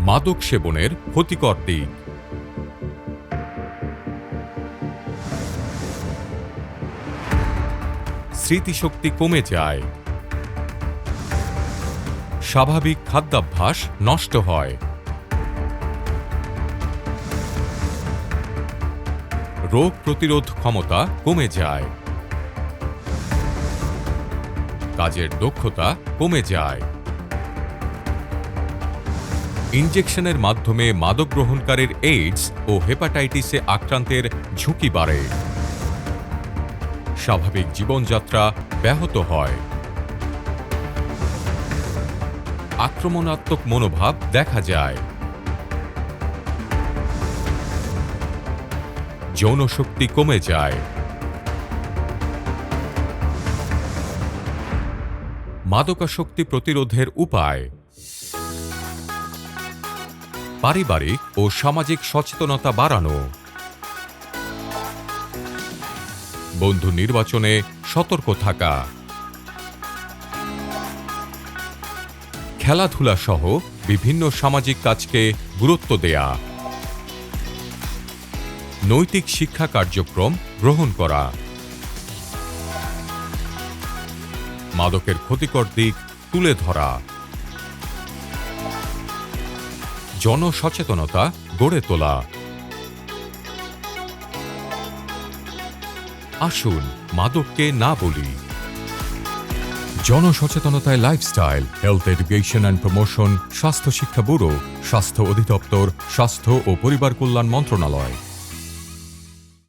মাদক সেবনের ক্ষতিকর দিক। স্মৃতিশক্তি কমে যায়, স্বাভাবিক খাদ্যাভ্যাস নষ্ট হয়, রোগ প্রতিরোধ ক্ষমতা কমে যায়, কাজের দক্ষতা কমে যায়। ইনজেকশনের মাধ্যমে মাদক গ্রহণকারীর এইডস ও হেপাটাইটিসে আক্রান্তের ঝুঁকি বাড়ে। স্বাভাবিক জীবনযাত্রা ব্যাহত হয়, আক্রমণাত্মক মনোভাব দেখা যায়, যৌনশক্তি কমে যায়। মাদকাসক্তি প্রতিরোধের উপায়: পারিবারিক ও সামাজিক সচেতনতা বাড়ানো, বন্ধু নির্বাচনে সতর্ক থাকা, খেলাধুলা সহ বিভিন্ন সামাজিক কাজকে গুরুত্ব দেয়া, নৈতিক শিক্ষা কার্যক্রম গ্রহণ করা, মাদকের ক্ষতিকর দিক তুলে ধরা, জনসচেতনতা গড়ে তোলা। আসুন মাদককে না বলি। জনসচেতনতায় lifestyle, health education and promotion, স্বাস্থ্য শিক্ষা ব্যুরো, স্বাস্থ্য অধিদপ্তর, স্বাস্থ্য ও পরিবার কল্যাণ মন্ত্রণালয়।